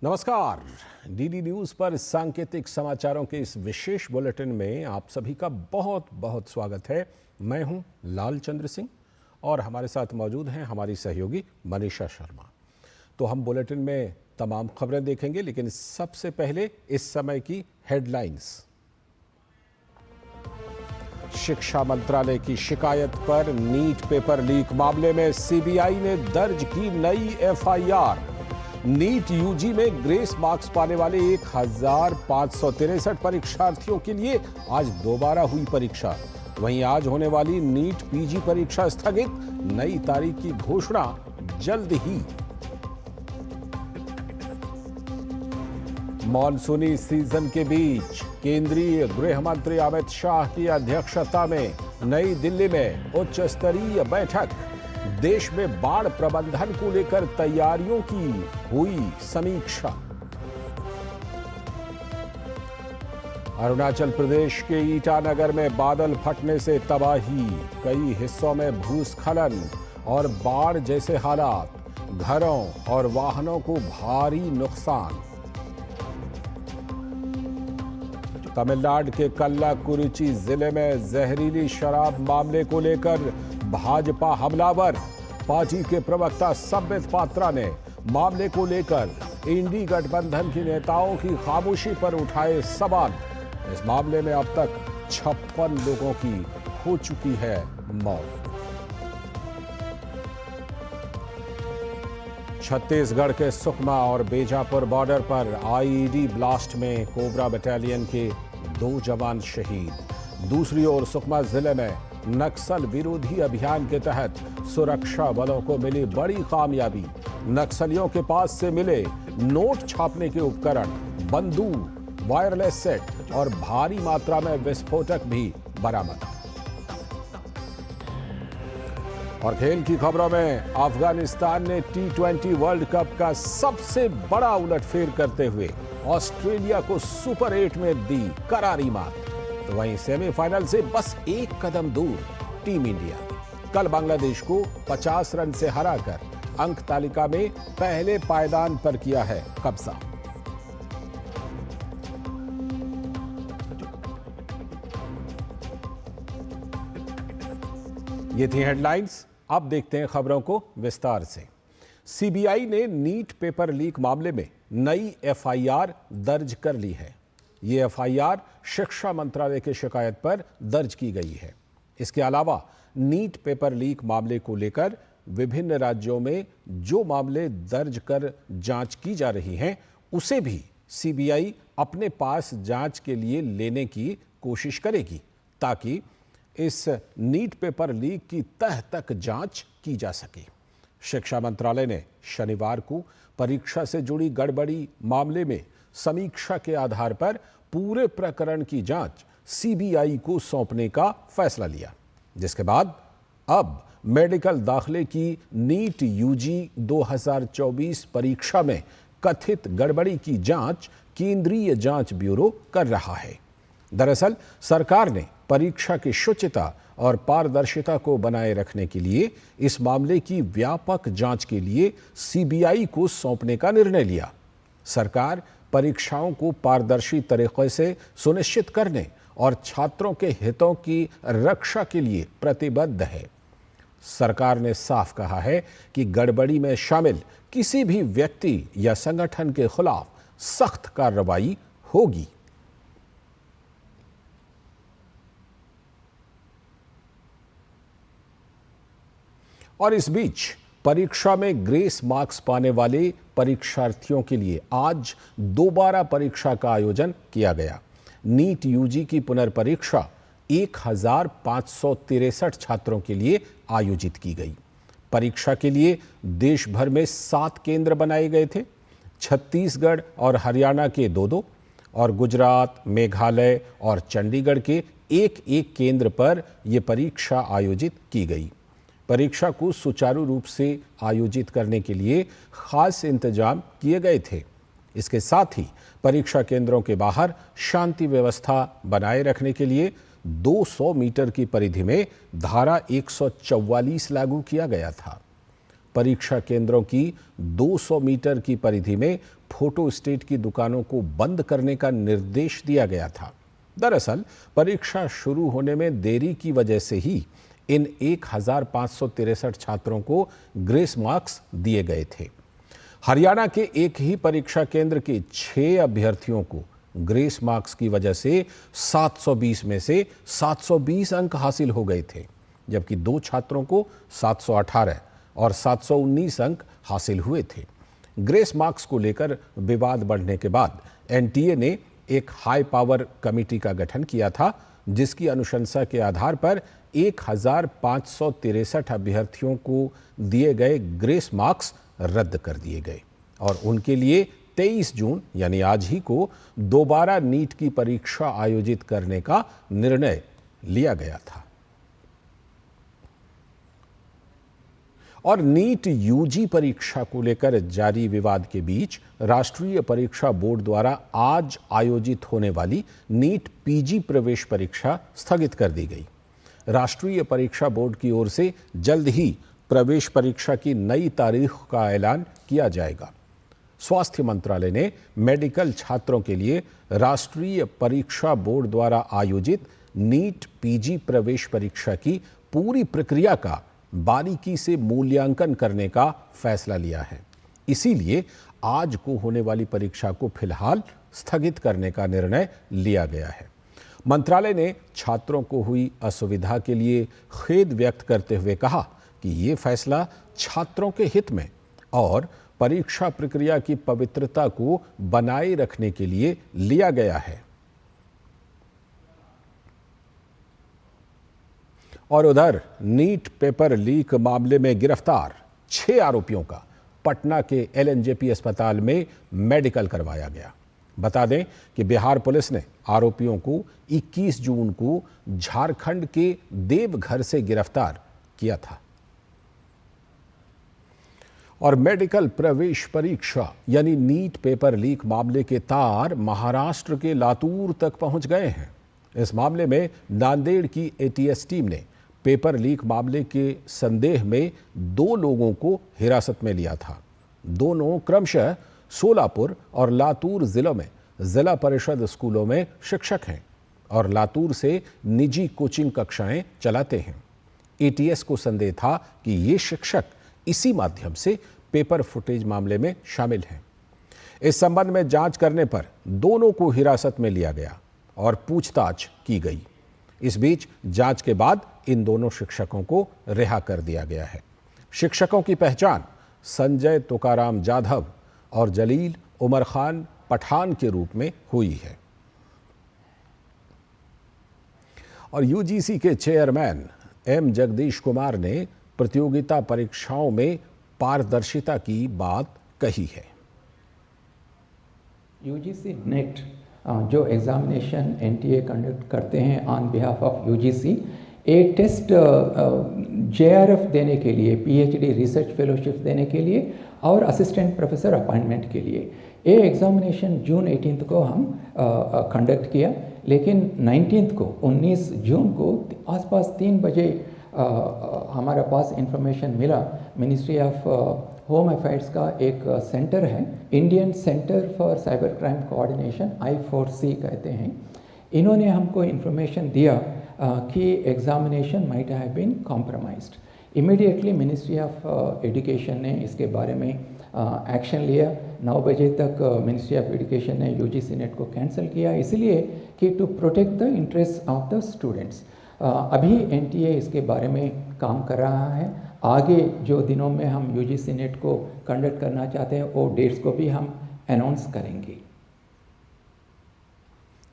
नमस्कार। DD news पर सांकेतिक समाचारों के इस विशेष बुलेटिन में आप सभी का बहुत बहुत स्वागत है। मैं हूं लाल चंद्र सिंह और हमारे साथ मौजूद हैं हमारी सहयोगी मनीषा शर्मा। तो हम बुलेटिन में तमाम खबरें देखेंगे, लेकिन सबसे पहले इस समय की हेडलाइंस। शिक्षा मंत्रालय की शिकायत पर नीट पेपर लीक मामले में सीबीआई ने दर्ज की नई एफआईआर। नीट यूजी में ग्रेस मार्क्स पाने वाले 1563 परीक्षार्थियों के लिए आज दोबारा हुई परीक्षा। वहीं आज होने वाली नीट पीजी परीक्षा स्थगित, नई तारीख की घोषणा जल्द ही। मॉनसूनी सीजन के बीच केंद्रीय गृह मंत्री अमित शाह की अध्यक्षता में नई दिल्ली में उच्च स्तरीय बैठक। देश में बाढ़ प्रबंधन को लेकर तैयारियों की हुई समीक्षा। अरुणाचल प्रदेश के ईटानगर में बादल फटने से तबाही, कई हिस्सों में भूस्खलन और बाढ़ जैसे हालात, घरों और वाहनों को भारी नुकसान। तमिलनाडु के कल्लाकुरिची जिले में जहरीली शराब मामले को लेकर भाजपा हमलावर। पार्टी के प्रवक्ता संबित पात्रा ने मामले को लेकर इंडी गठबंधन के नेताओं की खामोशी पर उठाए सवाल। इस मामले में अब तक 56 लोगों की हो चुकी है मौत। छत्तीसगढ़ के सुकमा और बीजापुर बॉर्डर पर आईईडी ब्लास्ट में कोबरा बटालियन के 2 जवान शहीद। दूसरी ओर सुकमा जिले में नक्सल विरोधी अभियान के तहत सुरक्षा बलों को मिली बड़ी कामयाबी। नक्सलियों के पास से मिले नोट छापने के उपकरण, बंदूक, वायरलेस सेट और भारी मात्रा में विस्फोटक भी बरामद। और खेल की खबरों में अफगानिस्तान ने T20 वर्ल्ड कप का सबसे बड़ा उलटफेर करते हुए ऑस्ट्रेलिया को सुपर 8 में दी करारी मात। तो वहीं सेमीफाइनल से बस 1 कदम दूर टीम इंडिया कल बांग्लादेश को 50 रन से हराकर अंक तालिका में पहले पायदान पर किया है कब्जा। ये थी हेडलाइंस। अब देखते हैं खबरों को विस्तार से। सीबीआई ने नीट पेपर लीक मामले में नई एफआईआर दर्ज कर ली है। ये एफआईआर शिक्षा मंत्रालय की शिकायत पर दर्ज की गई है। इसके अलावा नीट पेपर लीक मामले को लेकर विभिन्न राज्यों में जो मामले दर्ज कर जांच की जा रही हैं, उसे भी सीबीआई अपने पास जांच के लिए लेने की कोशिश करेगी, ताकि इस नीट पेपर लीक की तह तक जांच की जा सके। शिक्षा मंत्रालय ने शनिवार को परीक्षा से जुड़ी गड़बड़ी मामले में समीक्षा के आधार पर पूरे प्रकरण की जांच सीबीआई को सौंपने का फैसला लिया, जिसके बाद अब मेडिकल दाखिले की नीट यूजी 2024 परीक्षा में कथित गड़बड़ी की जांच केंद्रीय जांच ब्यूरो कर रहा है। दरअसल सरकार ने परीक्षा की शुचिता और पारदर्शिता को बनाए रखने के लिए इस मामले की व्यापक जांच के लिए सीबीआई को सौंपने का निर्णय लिया। सरकार परीक्षाओं को पारदर्शी तरीके से सुनिश्चित करने और छात्रों के हितों की रक्षा के लिए प्रतिबद्ध है। सरकार ने साफ कहा है कि गड़बड़ी में शामिल किसी भी व्यक्ति या संगठन के खिलाफ सख्त कार्रवाई होगी। और इस बीच परीक्षा में ग्रेस मार्क्स पाने वाले परीक्षार्थियों के लिए आज दोबारा परीक्षा का आयोजन किया गया। नीट यूजी की पुनर्परीक्षा 1563 छात्रों के लिए आयोजित की गई। परीक्षा के लिए देश भर में 7 केंद्र बनाए गए थे। छत्तीसगढ़ और हरियाणा के 2-2 और गुजरात, मेघालय और चंडीगढ़ के 1-1 केंद्र पर यह परीक्षा आयोजित की गई। परीक्षा को सुचारू रूप से आयोजित करने के लिए खास इंतजाम किए गए थे। इसके साथ ही परीक्षा केंद्रों के बाहर शांति व्यवस्था बनाए रखने के लिए 200 मीटर की परिधि में धारा 144 लागू किया गया था। परीक्षा केंद्रों की 200 मीटर की परिधि में फोटो स्टेट की दुकानों को बंद करने का निर्देश दिया गया था। दरअसल परीक्षा शुरू होने में देरी की वजह से ही इन 1563 छात्रों को ग्रेस मार्क्स दिए गए थे। हरियाणा के एक ही परीक्षा केंद्र के 6 अभ्यर्थियों को ग्रेस मार्क्स की वजह से 720 में से 720 अंक हासिल हो गए थे, जबकि 2 छात्रों को 718 और 719 अंक हासिल हुए थे। ग्रेस मार्क्स को लेकर विवाद बढ़ने के बाद एनटीए ने एक हाई पावर कमेटी का गठन किया था, जिसकी अनुशंसा के आधार पर 1563 अभ्यर्थियों को दिए गए ग्रेस मार्क्स रद्द कर दिए गए और उनके लिए 23 जून यानी आज ही को दोबारा नीट की परीक्षा आयोजित करने का निर्णय लिया गया था। और नीट यूजी परीक्षा को लेकर जारी विवाद के बीच राष्ट्रीय परीक्षा बोर्ड द्वारा आज आयोजित होने वाली नीट पीजी प्रवेश परीक्षा स्थगित कर दी गई। राष्ट्रीय परीक्षा बोर्ड की ओर से जल्द ही प्रवेश परीक्षा की नई तारीख का ऐलान किया जाएगा। स्वास्थ्य मंत्रालय ने मेडिकल छात्रों के लिए राष्ट्रीय परीक्षा बोर्ड द्वारा आयोजित नीट पीजी प्रवेश परीक्षा की पूरी प्रक्रिया का बारीकी से मूल्यांकन करने का फैसला लिया है। इसीलिए आज को होने वाली परीक्षा को फिलहाल स्थगित करने का निर्णय लिया गया है। मंत्रालय ने छात्रों को हुई असुविधा के लिए खेद व्यक्त करते हुए कहा कि ये फैसला छात्रों के हित में और परीक्षा प्रक्रिया की पवित्रता को बनाए रखने के लिए लिया गया है। और उधर नीट पेपर लीक मामले में गिरफ्तार 6 आरोपियों का पटना के एलएनजेपी अस्पताल में मेडिकल करवाया गया। बता दें कि बिहार पुलिस ने आरोपियों को 21 जून को झारखंड के देवघर से गिरफ्तार किया था। और मेडिकल प्रवेश परीक्षा यानी नीट पेपर लीक मामले के तार महाराष्ट्र के लातूर तक पहुंच गए हैं। इस मामले में नांदेड़ की एटीएस टीम ने पेपर लीक मामले के संदेह में 2 लोगों को हिरासत में लिया था। दोनों क्रमशः सोलापुर और लातूर जिलों में जिला परिषद स्कूलों में शिक्षक हैं और लातूर से निजी कोचिंग कक्षाएं चलाते हैं। एटीएस को संदेह था कि ये शिक्षक इसी माध्यम से पेपर फुटेज मामले में शामिल हैं। इस संबंध में जांच करने पर दोनों को हिरासत में लिया गया और पूछताछ की गई। इस बीच जांच के बाद इन दोनों शिक्षकों को रिहा कर दिया गया है। शिक्षकों की पहचान संजय तुकाराम जाधव और जलील उमर खान पठान के रूप में हुई है। और यूजीसी के चेयरमैन एम जगदीश कुमार ने प्रतियोगिता परीक्षाओं में पारदर्शिता की बात कही है। यूजीसी नेट जो एग्जामिनेशन एनटीए कंडक्ट करते हैं ऑन बिहाफ ऑफ यूजीसी, एक टेस्ट जेआरएफ देने के लिए, पीएचडी रिसर्च फेलोशिप देने के लिए और असिस्टेंट प्रोफेसर अपॉइंटमेंट के लिए ये एग्जामिनेशन जून 18 को हम कंडक्ट किया, लेकिन 19 जून को आसपास 3 बजे हमारे पास इंफॉर्मेशन मिला। मिनिस्ट्री ऑफ होम अफेयर्स का एक सेंटर है, Indian centre for cyber crime coordination, I4C कहते हैं। इन्होंने हमको इंफॉर्मेशन दिया कि examination might have been compromised. Immediately ministry of education ने इसके बारे में एक्शन लिया। 9 बजे तक मिनिस्ट्री ऑफ एजुकेशन ने यूजीसी नेट को कैंसिल किया, इसलिए कि to protect the interest of the students. अभी एनटीए इसके बारे में काम कर रहा है। आगे जो दिनों में हम यूजीसी नेट को कंडक्ट करना चाहते हैं वो डेट्स को भी हम अनाउंस करेंगे।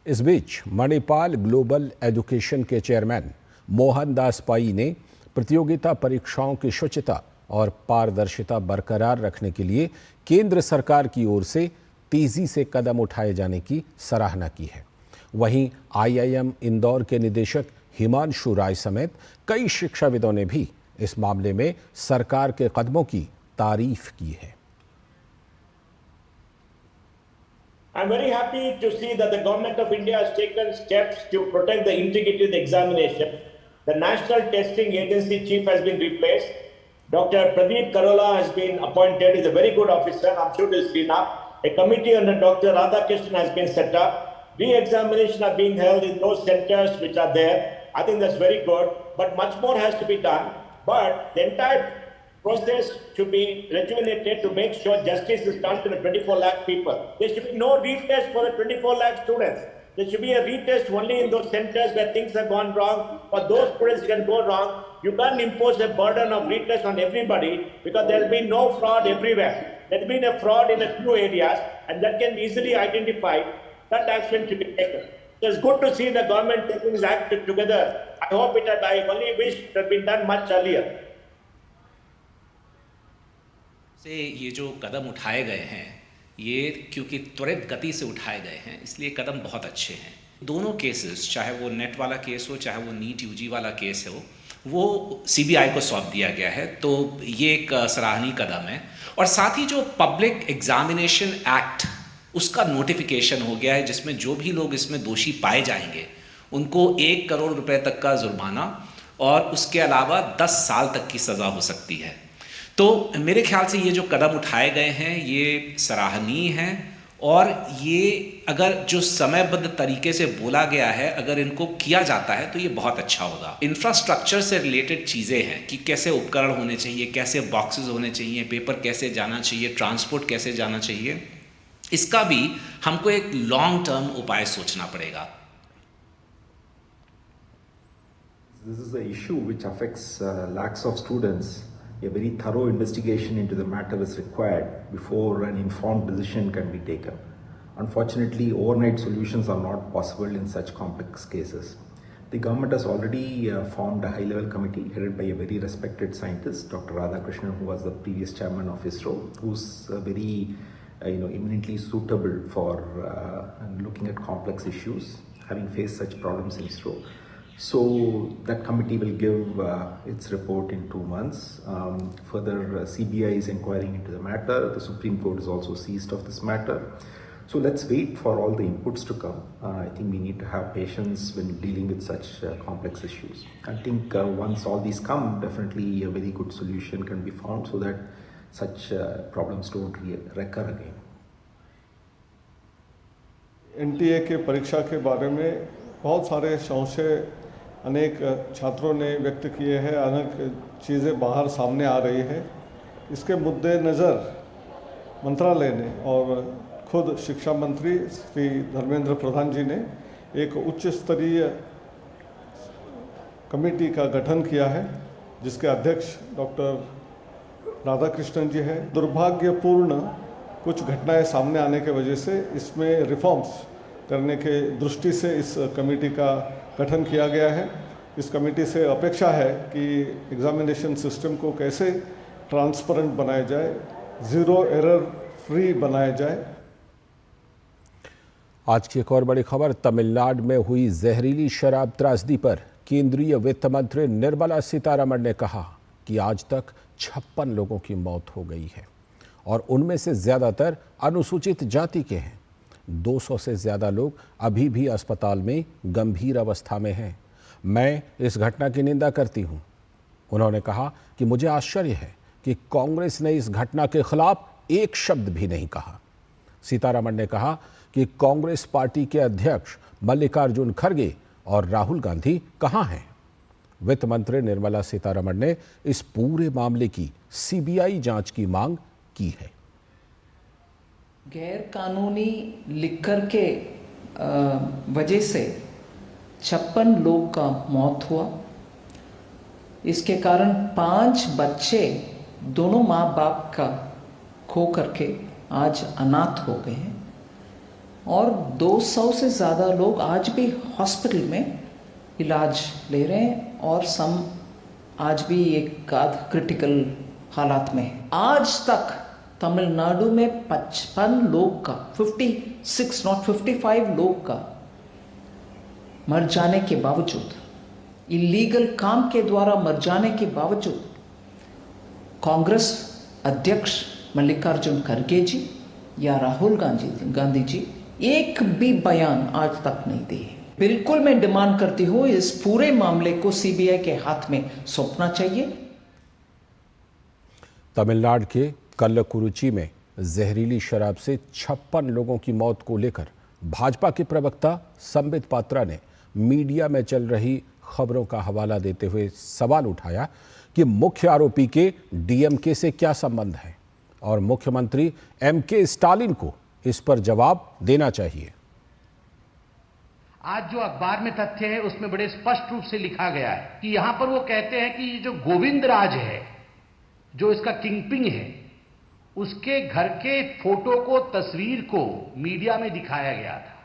इस बीच मणिपाल ग्लोबल एजुकेशन के चेयरमैन मोहन दास पाई ने प्रतियोगिता परीक्षाओं की शुचिता और पारदर्शिता बरकरार रखने के लिए केंद्र सरकार की ओर से तेजी से कदम उठाए जाने की सराहना की है। वहीं आईआईएम इंदौर के निदेशक हिमांशु राय समेत कई शिक्षाविदों ने भी इस मामले में सरकार के कदमों की तारीफ की है। I'm very happy to see that the government of India has taken steps to protect the integrity of the examination. The National Testing Agency chief has been replaced. Dr. Pradeep Karola has been appointed. He's a very good officer. I'm sure he'll clean up. A committee under Dr. Radhakrishnan has been set up. Re-examination are being held in those centers which are there. I think that's very good. But much more has to be done. But the entire process should be rejuvenated to make sure justice is done to the 24 lakh people. There should be no retest for the 24 lakh students. There should be a retest only in those centers where things have gone wrong. For those students who can go wrong, you can't impose a burden of retest on everybody because there has been no fraud everywhere. There has been a fraud in a few areas and that can be easily identified. That action should be taken. So it's good to see the government taking this act together. I hope it had, I only wish it had been done much earlier. से ये जो कदम उठाए गए हैं ये क्योंकि त्वरित गति से उठाए गए हैं इसलिए कदम बहुत अच्छे हैं। दोनों केसेस, चाहे वो नेट वाला केस हो चाहे वो नीट यूजी वाला केस हो, वो सीबीआई को सौंप दिया गया है। तो ये एक सराहनीय कदम है। और साथ ही जो पब्लिक एग्जामिनेशन एक्ट उसका नोटिफिकेशन हो गया है जिसमें जो भी लोग इसमें दोषी पाए जाएंगे उनको 1 करोड़ रुपए तक का जुर्माना और उसके अलावा 10 साल तक की सज़ा हो सकती है। तो मेरे ख्याल से ये जो कदम उठाए गए हैं ये सराहनीय हैं और ये अगर जो समयबद्ध तरीके से बोला गया है अगर इनको किया जाता है तो ये बहुत अच्छा होगा। इंफ्रास्ट्रक्चर से रिलेटेड चीज़ें हैं कि कैसे उपकरण होने चाहिए, कैसे बॉक्सेस होने चाहिए, पेपर कैसे जाना चाहिए, ट्रांसपोर्ट कैसे जाना चाहिए, इसका भी हमको एक लॉन्ग टर्म उपाय सोचना पड़ेगा। This is an issue which affects lakhs of students. A very thorough investigation into the matter is required before an informed decision can be taken. Unfortunately, overnight solutions are not possible in such complex cases. The government has already formed a high-level committee headed by a very respected scientist, Dr. Radhakrishnan, who was the previous chairman of ISRO, who's very eminently suitable for looking at complex issues, having faced such problems in ISRO. So that committee will give its report in 2 months. Further, CBI is inquiring into the matter. The Supreme Court is also seized of this matter. So let's wait for all the inputs to come. I think we need to have patience when dealing with such complex issues. I think once all these come, definitely a very good solution can be found so that such problems don't recur again. NTA के परीक्षा के बारे में बहुत सारे संशय अनेक छात्रों ने व्यक्त किए हैं, अनेक चीज़ें बाहर सामने आ रही है। इसके मुद्दे नज़र मंत्रालय ने और खुद शिक्षा मंत्री श्री धर्मेंद्र प्रधान जी ने एक उच्च स्तरीय कमेटी का गठन किया है जिसके अध्यक्ष डॉक्टर राधाकृष्णन जी हैं। दुर्भाग्यपूर्ण कुछ घटनाएं सामने आने के वजह से इसमें रिफॉर्म्स करने के दृष्टि से इस कमेटी का गठन किया गया है। इस कमेटी से अपेक्षा है कि एग्जामिनेशन सिस्टम को कैसे ट्रांसपेरेंट बनाया जाए, ज़ीरो एरर फ्री बनाया जाए। आज की एक और बड़ी खबर, तमिलनाडु में हुई जहरीली शराब त्रासदी पर केंद्रीय वित्त मंत्री निर्मला सीतारमण ने कहा कि आज तक 56 लोगों की मौत हो गई है और उनमें से ज़्यादातर अनुसूचित जाति के हैं। 200 से ज़्यादा लोग अभी भी अस्पताल में गंभीर अवस्था में हैं। मैं इस घटना की निंदा करती हूं। उन्होंने कहा कि मुझे आश्चर्य है कि कांग्रेस ने इस घटना के खिलाफ एक शब्द भी नहीं कहा। सीतारमण ने कहा कि कांग्रेस पार्टी के अध्यक्ष मल्लिकार्जुन खड़गे और राहुल गांधी कहां हैं। वित्त मंत्री निर्मला सीतारमण ने इस पूरे मामले की सीबीआई जांच की मांग की है। गैर कानूनी लिकर के वजह से 56 लोग का मौत हुआ। इसके कारण 5 बच्चे दोनों माँ बाप का खो करके आज अनाथ हो गए हैं और 200 से ज़्यादा लोग आज भी हॉस्पिटल में इलाज ले रहे हैं और सम आज भी एक आध क्रिटिकल हालात में है। आज तक तमिलनाडु में 55 लोग का 56 नॉट 55 लोग का मर जाने के बावजूद, इलीगल काम के द्वारा मर जाने के बावजूद कांग्रेस अध्यक्ष मल्लिकार्जुन खड़गे जी या राहुल गांधी जी एक भी बयान आज तक नहीं दिए। बिल्कुल मैं डिमांड करती हूँ इस पूरे मामले को सीबीआई के हाथ में सौंपना चाहिए। तमिलनाडु के कल्लकुरुची में जहरीली शराब से 56 लोगों की मौत को लेकर भाजपा के प्रवक्ता संबित पात्रा ने मीडिया में चल रही खबरों का हवाला देते हुए सवाल उठाया कि मुख्य आरोपी के डीएमके से क्या संबंध है और मुख्यमंत्री एमके स्टालिन को इस पर जवाब देना चाहिए। आज जो अखबार में तथ्य है उसमें बड़े स्पष्ट रूप से लिखा गया है कि यहां पर वो कहते हैं कि ये जो गोविंद राज है, जो इसका किंगपिन है, उसके घर के फोटो को, तस्वीर को मीडिया में दिखाया गया था।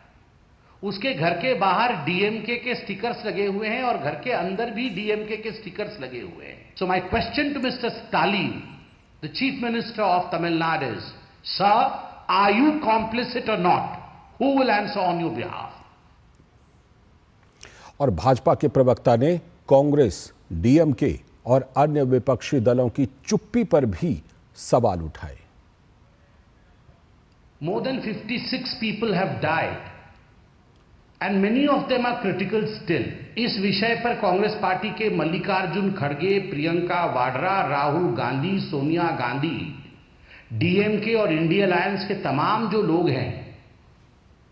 उसके घर के बाहर डीएमके के स्टिकर्स लगे हुए हैं और घर के अंदर भी डीएमके के स्टिकर्स लगे हुए हैं। So my question to mister Stalin, the chief minister of Tamil Nadu is, sir, are you complicit or not? Who will answer on your behalf? और भाजपा के प्रवक्ता ने कांग्रेस, डीएमके और अन्य विपक्षी दलों की चुप्पी पर भी सवाल उठाए। More than 56 people have died and many of them are critical still. इस विषय पर कांग्रेस पार्टी के मल्लिकार्जुन खड़गे, प्रियंका वाड्रा, राहुल गांधी, सोनिया गांधी, डीएमके और इंडिया अलायंस के तमाम जो लोग हैं,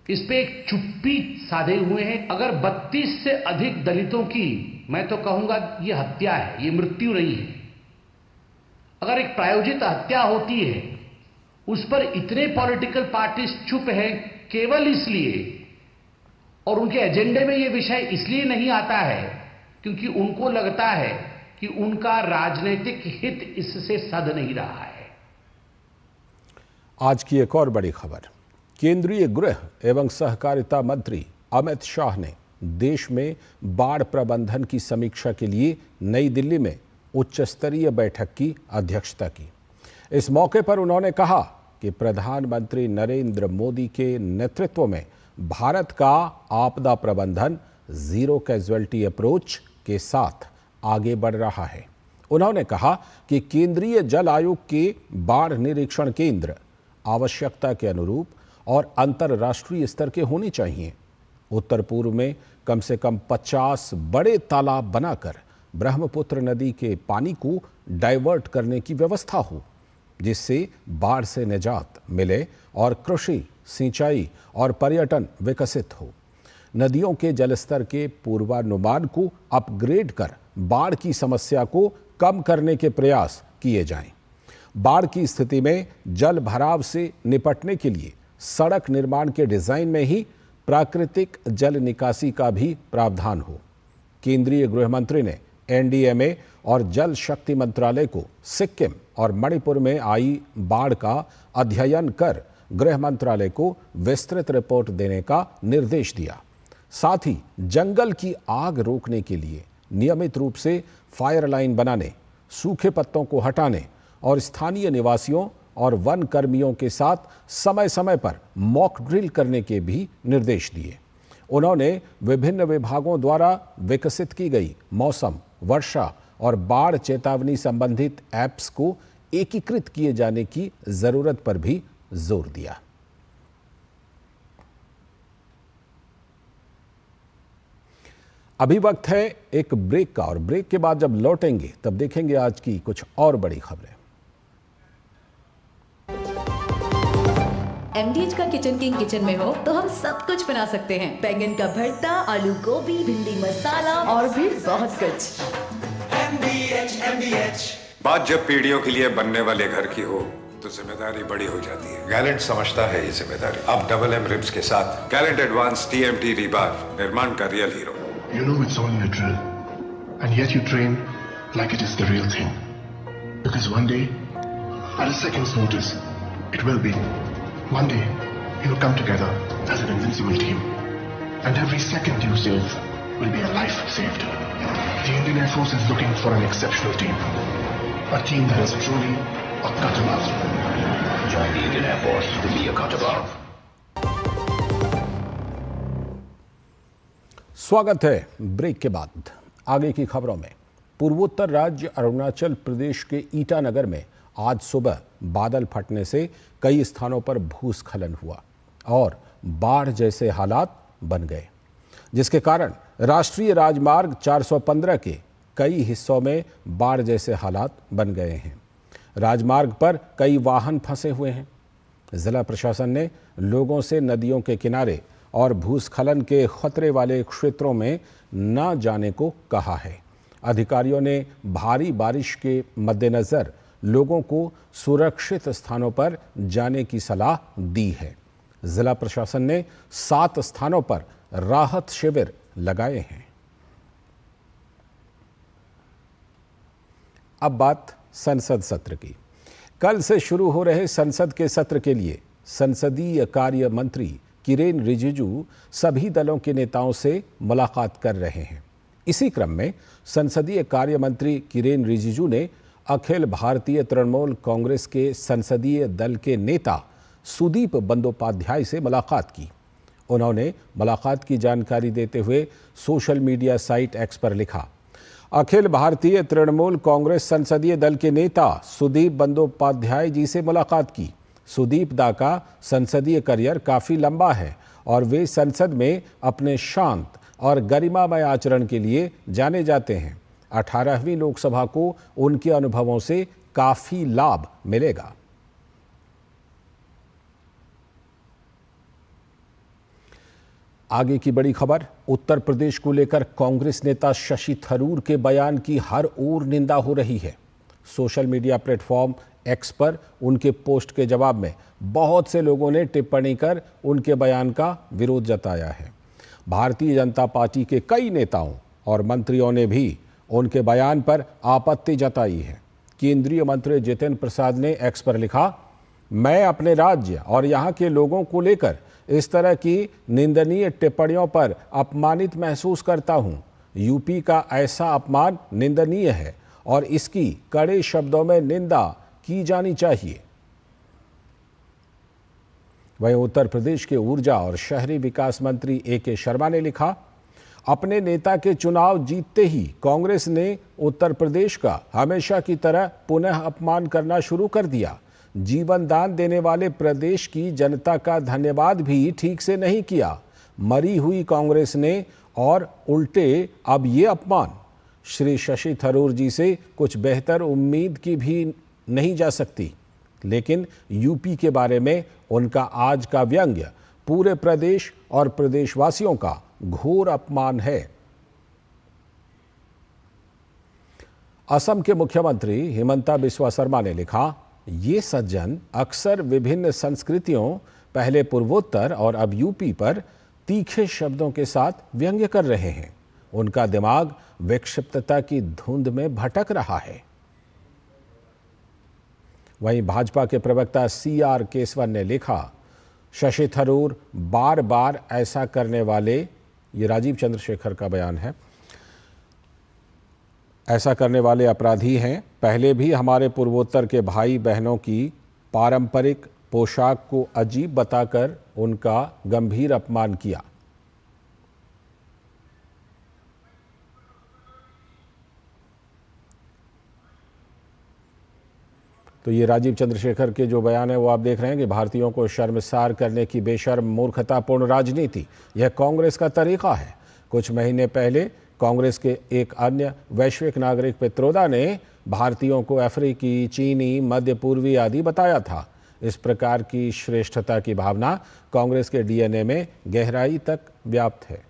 इस पे एक चुप्पी साधे हुए हैं। अगर 32 से अधिक दलितों की, मैं तो कहूंगा ये हत्या है, ये मृत्यु नहीं है, अगर एक प्रायोजित हत्या होती है, उस पर इतने पॉलिटिकल पार्टीज चुप हैं केवल इसलिए, और उनके एजेंडे में ये विषय इसलिए नहीं आता है क्योंकि उनको लगता है कि उनका राजनीतिक हित इससे सध नहीं रहा है। आज की एक और बड़ी खबर, केंद्रीय गृह एवं सहकारिता मंत्री अमित शाह ने देश में बाढ़ प्रबंधन की समीक्षा के लिए नई दिल्ली में उच्च स्तरीय बैठक की अध्यक्षता की। इस मौके पर उन्होंने कहा कि प्रधानमंत्री नरेंद्र मोदी के नेतृत्व में भारत का आपदा प्रबंधन जीरो कैजुअल्टी अप्रोच के साथ आगे बढ़ रहा है। उन्होंने कहा कि केंद्रीय जल आयोग के बाढ़ निरीक्षण केंद्र आवश्यकता के अनुरूप और अंतर्राष्ट्रीय स्तर के होने चाहिए। उत्तर पूर्व में कम से कम 50 बड़े तालाब बनाकर ब्रह्मपुत्र नदी के पानी को डाइवर्ट करने की व्यवस्था हो, जिससे बाढ़ से निजात मिले और कृषि, सिंचाई और पर्यटन विकसित हो। नदियों के जलस्तर के पूर्वानुमान को अपग्रेड कर बाढ़ की समस्या को कम करने के प्रयास किए जाएं। बाढ़ की स्थिति में जल भराव से निपटने के लिए सड़क निर्माण के डिजाइन में ही प्राकृतिक जल निकासी का भी प्रावधान हो। केंद्रीय गृह मंत्री ने एनडीएमए और जल शक्ति मंत्रालय को सिक्किम और मणिपुर में आई बाढ़ का अध्ययन कर गृह मंत्रालय को विस्तृत रिपोर्ट देने का निर्देश दिया। साथ ही जंगल की आग रोकने के लिए नियमित रूप से फायर लाइन बनाने, सूखे पत्तों को हटाने और स्थानीय निवासियों और वन कर्मियों के साथ समय समय पर मॉक ड्रिल करने के भी निर्देश दिए। उन्होंने विभिन्न विभागों द्वारा विकसित की गई मौसम, वर्षा और बाढ़ चेतावनी संबंधित ऐप्स को एकीकृत किए जाने की जरूरत पर भी जोर दिया। अभी वक्त है एक ब्रेक का, और ब्रेक के बाद जब लौटेंगे तब देखेंगे आज की कुछ और बड़ी खबरें। MDH का किचन किंग किचन में हो तो हम सब कुछ बना सकते हैं। बैंगन का भरता, आलू गोभी, भिंडी मसाला और भी बहुत कुछ। MDH। बात जब पीढ़ियों के लिए बनने वाले घर की हो तो जिम्मेदारी बड़ी हो जाती है। गैलेंट समझता है ये जिम्मेदारी। अब डबल एम रिब्स के साथ गैलेंट एडवांस TMT रीबार, निर्माण का real hero. You know it's only a drill, and yet you train like it is the real thing. Because one day, at a second's notice, it will be. One day, you'll come together as an invincible team. And every second you save will be a life saved. The Indian Air Force is looking for an exceptional team. A team that is truly a cut above. Join the Indian Air Force to be a cut above. स्वागत है break के बाद। आगे की खबरों में, पूर्वोत्तर राज्य अरुणाचल प्रदेश के ईटानगर में आज सुबह बादल फटने से कई स्थानों पर भूस्खलन हुआ और बाढ़ जैसे हालात बन गए, जिसके कारण राष्ट्रीय राजमार्ग 415 के कई हिस्सों में बाढ़ जैसे हालात बन गए हैं। राजमार्ग पर कई वाहन फंसे हुए हैं। जिला प्रशासन ने लोगों से नदियों के किनारे और भूस्खलन के खतरे वाले क्षेत्रों में न जाने को कहा है। अधिकारियों ने भारी बारिश के मद्देनज़र लोगों को सुरक्षित स्थानों पर जाने की सलाह दी है। जिला प्रशासन ने 7 स्थानों पर राहत शिविर लगाए हैं। अब बात संसद सत्र की। कल से शुरू हो रहे संसद के सत्र के लिए संसदीय कार्य मंत्री किरेन रिजिजू सभी दलों के नेताओं से मुलाकात कर रहे हैं। इसी क्रम में संसदीय कार्य मंत्री किरेन रिजिजू ने अखिल भारतीय तृणमूल कांग्रेस के संसदीय दल के नेता सुदीप बंदोपाध्याय से मुलाकात की। उन्होंने मुलाकात की जानकारी देते हुए सोशल मीडिया साइट एक्स पर लिखा, अखिल भारतीय तृणमूल कांग्रेस संसदीय दल के नेता सुदीप बंदोपाध्याय जी से मुलाकात की। सुदीप दा का संसदीय करियर काफ़ी लंबा है और वे संसद में अपने शांत और गरिमामय आचरण के लिए जाने जाते हैं। 18वीं लोकसभा को उनके अनुभवों से काफ़ी लाभ मिलेगा। आगे की बड़ी खबर, उत्तर प्रदेश को लेकर कांग्रेस नेता शशि थरूर के बयान की हर ओर निंदा हो रही है। सोशल मीडिया प्लेटफॉर्म एक्स पर उनके पोस्ट के जवाब में बहुत से लोगों ने टिप्पणी कर उनके बयान का विरोध जताया है। भारतीय जनता पार्टी के कई नेताओं और मंत्रियों ने भी उनके बयान पर आपत्ति जताई है। केंद्रीय मंत्री जितेंद्र प्रसाद ने एक्स पर लिखा, मैं अपने राज्य और यहाँ के लोगों को लेकर इस तरह की निंदनीय टिप्पणियों पर अपमानित महसूस करता हूँ। यूपी का ऐसा अपमान निंदनीय है और इसकी कड़े शब्दों में निंदा की जानी चाहिए। वहीं उत्तर प्रदेश के ऊर्जा और शहरी विकास मंत्री AK शर्मा ने लिखा, अपने नेता के चुनाव जीतते ही कांग्रेस ने उत्तर प्रदेश का हमेशा की तरह पुनः अपमान करना शुरू कर दिया। जीवन दान देने वाले प्रदेश की जनता का धन्यवाद भी ठीक से नहीं किया। मरी हुई कांग्रेस ने और उल्टे अब ये अपमान। श्री शशि थरूर जी से कुछ बेहतर उम्मीद की भी नहीं जा सकती, लेकिन यूपी के बारे में उनका आज का व्यंग्य पूरे प्रदेश और प्रदेशवासियों का घोर अपमान है। असम के मुख्यमंत्री हिमंता बिस्वा शर्मा ने लिखा, ये सज्जन अक्सर विभिन्न संस्कृतियों, पहले पूर्वोत्तर और अब यूपी पर तीखे शब्दों के साथ व्यंग्य कर रहे हैं। उनका दिमाग विक्षिप्तता की धुंध में भटक रहा है। वहीं भाजपा के प्रवक्ता CR केसवन ने लिखा, शशि थरूर बार बार ऐसा करने वाले, ये राजीव चंद्रशेखर का बयान है, ऐसा करने वाले अपराधी हैं। पहले भी हमारे पूर्वोत्तर के भाई बहनों की पारंपरिक पोशाक को अजीब बताकर उनका गंभीर अपमान किया। तो ये राजीव चंद्रशेखर के जो बयान है वो आप देख रहे हैं कि भारतीयों को शर्मसार करने की बेशर्म मूर्खतापूर्ण राजनीति, यह कांग्रेस का तरीका है। कुछ महीने पहले कांग्रेस के एक अन्य वैश्विक नागरिक पित्रोदा ने भारतीयों को अफ्रीकी, चीनी, मध्य पूर्वी आदि बताया था। इस प्रकार की श्रेष्ठता की भावना कांग्रेस के DNA में गहराई तक व्याप्त है।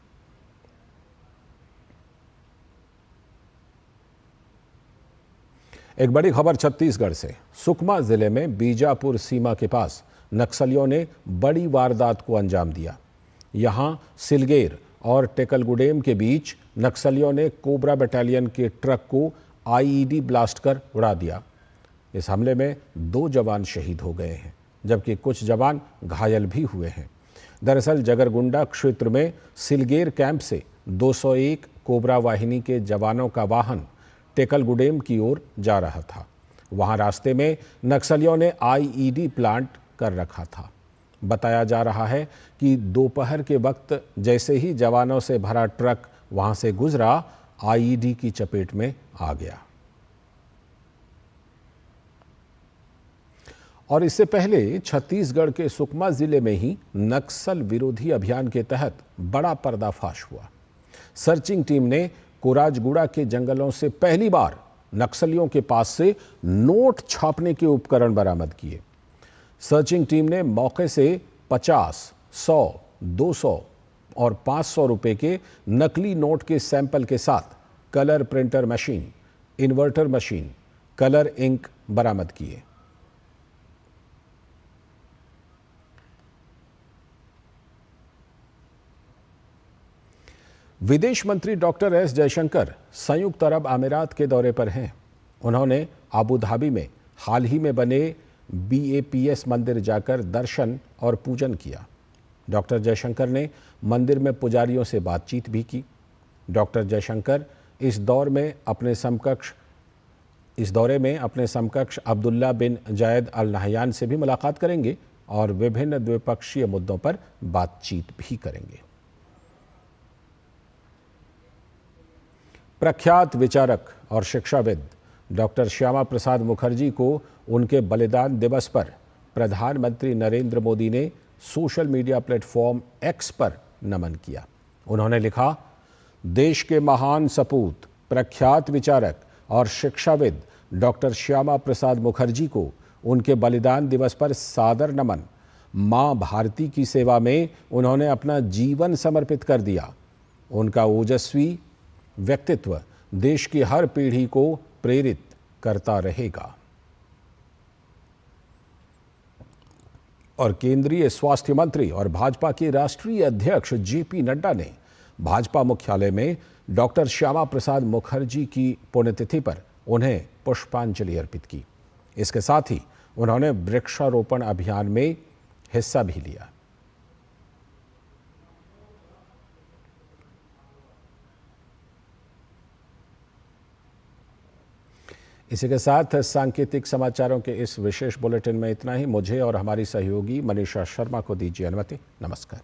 एक बड़ी खबर छत्तीसगढ़ से। सुकमा जिले में बीजापुर सीमा के पास नक्सलियों ने बड़ी वारदात को अंजाम दिया। यहां सिलगेर और टेकलगुडेम के बीच नक्सलियों ने कोबरा बटालियन के ट्रक को IED ब्लास्ट कर उड़ा दिया। इस हमले में 2 जवान शहीद हो गए हैं, जबकि कुछ जवान घायल भी हुए हैं। दरअसल जगरगुंडा क्षेत्र में सिलगेर कैंप से 201 कोबरा वाहिनी के जवानों का वाहन टेकलगुडेम की ओर जा रहा था। वहां रास्ते में नक्सलियों ने IED प्लांट कर रखा था। बताया जा रहा है कि दोपहर के वक्त जैसे ही जवानों से भरा ट्रक वहां से गुजरा, IED की चपेट में आ गया। और इससे पहले छत्तीसगढ़ के सुकमा जिले में ही नक्सल विरोधी अभियान के तहत बड़ा पर्दाफाश हुआ। सर्चिंग टीम ने कोराजगुड़ा के जंगलों से पहली बार नक्सलियों के पास से नोट छापने के उपकरण बरामद किए। सर्चिंग टीम ने मौके से 50, 100, 200 और 500 रुपए के नकली नोट के सैंपल के साथ colour printer machine, inverter machine, colour ink बरामद किए। विदेश मंत्री डॉक्टर एस जयशंकर संयुक्त अरब अमीरात के दौरे पर हैं। उन्होंने अबू धाबी में हाल ही में बने BAPS मंदिर जाकर दर्शन और पूजन किया। डॉक्टर जयशंकर ने मंदिर में पुजारियों से बातचीत भी की। डॉक्टर जयशंकर इस दौरे में अपने समकक्ष अब्दुल्ला बिन जायद अल नहयान से भी मुलाकात करेंगे और विभिन्न द्विपक्षीय मुद्दों पर बातचीत भी करेंगे। प्रख्यात विचारक और शिक्षाविद डॉक्टर श्यामा प्रसाद मुखर्जी को उनके बलिदान दिवस पर प्रधानमंत्री नरेंद्र मोदी ने सोशल मीडिया प्लेटफॉर्म X पर नमन किया। उन्होंने लिखा, देश के महान सपूत, प्रख्यात विचारक और शिक्षाविद डॉक्टर श्यामा प्रसाद मुखर्जी को उनके बलिदान दिवस पर सादर नमन। मां भारती की सेवा में उन्होंने अपना जीवन समर्पित कर दिया। उनका ओजस्वी व्यक्तित्व देश की हर पीढ़ी को प्रेरित करता रहेगा। और केंद्रीय स्वास्थ्य मंत्री और भाजपा के राष्ट्रीय अध्यक्ष JP नड्डा ने भाजपा मुख्यालय में डॉक्टर श्यामा प्रसाद मुखर्जी की पुण्यतिथि पर उन्हें पुष्पांजलि अर्पित की। इसके साथ ही उन्होंने वृक्षारोपण अभियान में हिस्सा भी लिया। इसी के साथ सांकेतिक समाचारों के इस विशेष बुलेटिन में इतना ही। मुझे और हमारी सहयोगी मनीषा शर्मा को दीजिए अनुमति। नमस्कार।